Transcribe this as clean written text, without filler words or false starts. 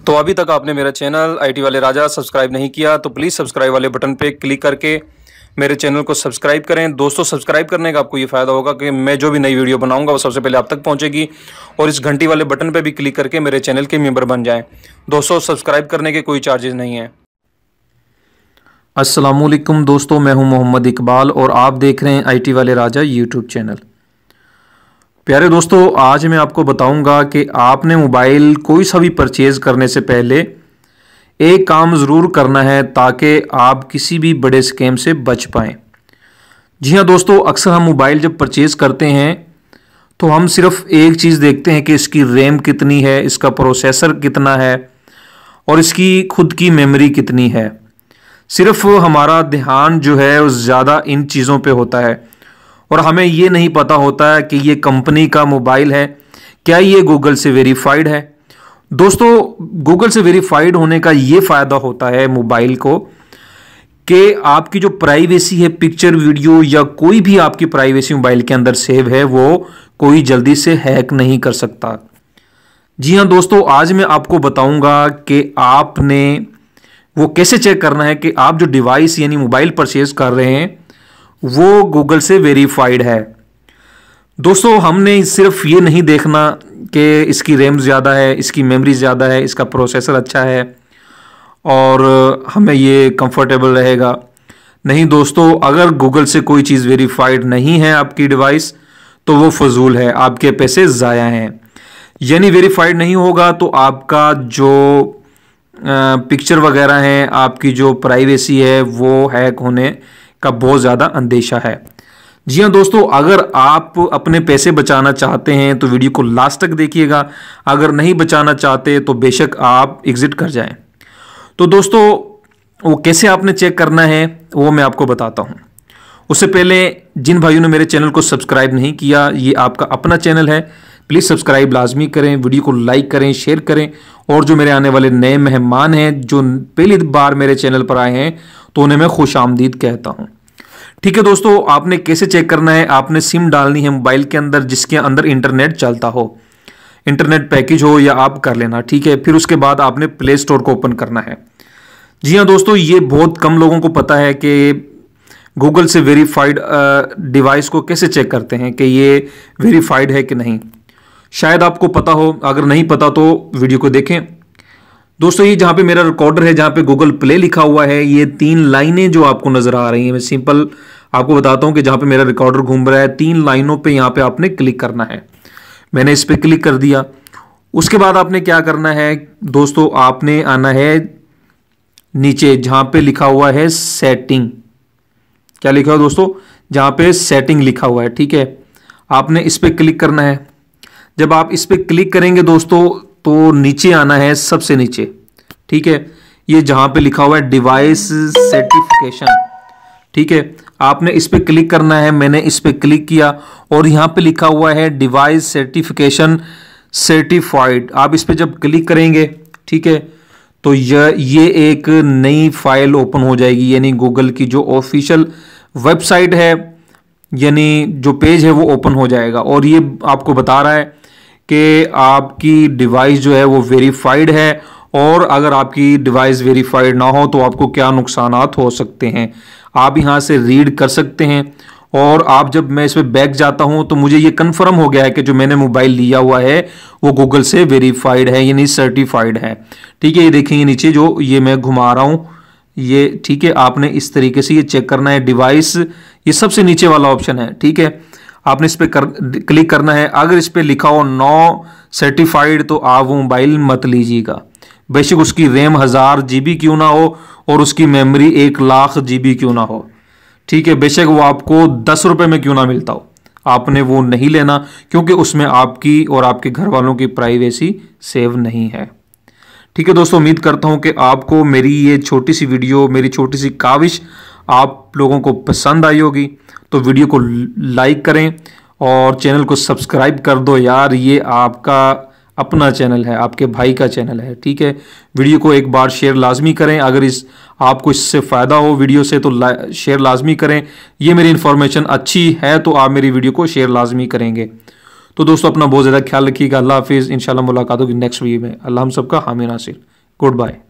तो अभी तक आपने मेरा चैनल आईटी वाले राजा सब्सक्राइब नहीं किया तो प्लीज़ सब्सक्राइब वाले बटन पे क्लिक करके मेरे चैनल को सब्सक्राइब करें। दोस्तों, सब्सक्राइब करने का आपको ये फ़ायदा होगा कि मैं जो भी नई वीडियो बनाऊंगा वो सबसे पहले आप तक पहुंचेगी, और इस घंटी वाले बटन पे भी क्लिक करके मेरे चैनल के मेंबर बन जाएं। दोस्तों, सब्सक्राइब करने के कोई चार्जेस नहीं हैं। अस्सलामुअलैकुम दोस्तों, मैं हूं मोहम्मद इकबाल और आप देख रहे हैं आईटी वाले राजा यूट्यूब चैनल। प्यारे दोस्तों, आज मैं आपको बताऊंगा कि आपने मोबाइल कोई सा भी परचेज़ करने से पहले एक काम ज़रूर करना है ताकि आप किसी भी बड़े स्कैम से बच पाएँ। जी हाँ दोस्तों, अक्सर हम मोबाइल जब परचेज़ करते हैं तो हम सिर्फ एक चीज़ देखते हैं कि इसकी रैम कितनी है, इसका प्रोसेसर कितना है और इसकी खुद की मेमोरी कितनी है। सिर्फ हमारा ध्यान जो है वो ज़्यादा इन चीज़ों पे होता है और हमें ये नहीं पता होता है कि ये कंपनी का मोबाइल है, क्या ये गूगल से वेरीफाइड है। दोस्तों, गूगल से वेरीफाइड होने का ये फ़ायदा होता है मोबाइल को कि आपकी जो प्राइवेसी है, पिक्चर वीडियो या कोई भी आपकी प्राइवेसी मोबाइल के अंदर सेव है, वो कोई जल्दी से हैक नहीं कर सकता। जी हाँ दोस्तों, आज मैं आपको बताऊंगा कि आपने वो कैसे चेक करना है कि आप जो डिवाइस यानी मोबाइल परचेज कर रहे हैं वो गूगल से वेरीफाइड है। दोस्तों, हमने सिर्फ ये नहीं देखना कि इसकी रैम ज़्यादा है, इसकी मेमोरी ज़्यादा है, इसका प्रोसेसर अच्छा है और हमें ये कंफर्टेबल रहेगा। नहीं दोस्तों, अगर गूगल से कोई चीज़ वेरीफाइड नहीं है आपकी डिवाइस तो वो फजूल है, आपके पैसे ज़ाया हैं। यानी वेरीफाइड नहीं होगा तो आपका जो पिक्चर वगैरह हैं, आपकी जो प्राइवेसी है वो हैक होने का बहुत ज़्यादा अंदेशा है। जी हाँ दोस्तों, अगर आप अपने पैसे बचाना चाहते हैं तो वीडियो को लास्ट तक देखिएगा, अगर नहीं बचाना चाहते तो बेशक आप एग्जिट कर जाएं। तो दोस्तों, वो कैसे आपने चेक करना है वो मैं आपको बताता हूँ। उससे पहले जिन भाइयों ने मेरे चैनल को सब्सक्राइब नहीं किया, ये आपका अपना चैनल है, प्लीज़ सब्सक्राइब लाजमी करें, वीडियो को लाइक करें, शेयर करें। और जो मेरे आने वाले नए मेहमान हैं जो पहली बार मेरे चैनल पर आए हैं तो उन्हें मैं खुश आमदीद कहता हूं। ठीक है दोस्तों, आपने कैसे चेक करना है, आपने सिम डालनी है मोबाइल के अंदर जिसके अंदर इंटरनेट चलता हो, इंटरनेट पैकेज हो या आप कर लेना, ठीक है। फिर उसके बाद आपने प्ले स्टोर को ओपन करना है। जी हाँ दोस्तों, ये बहुत कम लोगों को पता है कि गूगल से वेरीफाइड डिवाइस को कैसे चेक करते हैं कि ये वेरीफाइड है कि नहीं। शायद आपको पता हो, अगर नहीं पता तो वीडियो को देखें। दोस्तों, ये जहाँ पे मेरा रिकॉर्डर है, जहाँ पे गूगल प्ले लिखा हुआ है, ये 3 लाइनें जो आपको नजर आ रही हैं, मैं सिंपल आपको बताता हूँ कि जहाँ पे मेरा रिकॉर्डर घूम रहा है 3 लाइनों पे यहाँ पे आपने क्लिक करना है। मैंने इस पर क्लिक कर दिया। उसके बाद आपने क्या करना है दोस्तों, आपने आना है नीचे जहाँ पे लिखा हुआ है सेटिंग। क्या लिखा हुआ दोस्तों? जहाँ पे सेटिंग लिखा हुआ है, ठीक है। आपने इस पर क्लिक करना है। जब आप इस पर क्लिक करेंगे दोस्तों तो नीचे आना है, सबसे नीचे, ठीक है। ये जहां पे लिखा हुआ है डिवाइस सर्टिफिकेशन, ठीक है, आपने इस पे क्लिक करना है। मैंने इस पे क्लिक किया और यहां पे लिखा हुआ है डिवाइस सर्टिफिकेशन सर्टिफाइड। आप इस पे जब क्लिक करेंगे, ठीक है, तो ये एक नई फाइल ओपन हो जाएगी, यानी गूगल की जो ऑफिशियल वेबसाइट है, यानी जो पेज है वो ओपन हो जाएगा और ये आपको बता रहा है कि आपकी डिवाइस जो है वो वेरीफाइड है और अगर आपकी डिवाइस वेरीफाइड ना हो तो आपको क्या नुकसानात हो सकते हैं, आप यहाँ से रीड कर सकते हैं। और आप जब मैं इस पर बैक जाता हूँ तो मुझे ये कंफर्म हो गया है कि जो मैंने मोबाइल लिया हुआ है वो गूगल से वेरीफाइड है, यानी सर्टिफाइड है, ठीक है। ये देखेंगे नीचे जो ये मैं घुमा रहा हूँ ये, ठीक है। आपने इस तरीके से ये चेक करना है। डिवाइस ये सबसे नीचे वाला ऑप्शन है, ठीक है। आपने इस पर क्लिक करना है। अगर इस पर लिखा हो नो सर्टिफाइड तो आप वो मोबाइल मत लीजिएगा, बेशक उसकी रैम 1000 GB क्यों ना हो और उसकी मेमोरी 1,00,000 GB क्यों ना हो, ठीक है। बेशक वो आपको 10 रुपए में क्यों ना मिलता हो, आपने वो नहीं लेना क्योंकि उसमें आपकी और आपके घर वालों की प्राइवेसी सेव नहीं है, ठीक है। दोस्तों, उम्मीद करता हूं कि आपको मेरी ये छोटी सी वीडियो, मेरी छोटी सी काविश आप लोगों को पसंद आई होगी। तो वीडियो को लाइक करें और चैनल को सब्सक्राइब कर दो यार, ये आपका अपना चैनल है, आपके भाई का चैनल है, ठीक है। वीडियो को एक बार शेयर लाजमी करें, अगर आपको इससे फ़ायदा हो वीडियो से तो शेयर लाजमी करें। ये मेरी इन्फॉर्मेशन अच्छी है तो आप मेरी वीडियो को शेयर लाजमी करेंगे। तो दोस्तों, अपना बहुत ज़्यादा ख्याल रखिएगा। अल्लाह हाफिज़। इंशाल्लाह मुलाकात होगी नेक्स्ट वीडियो में। अल्लाह हम सबका हामी नासिर। Good bye.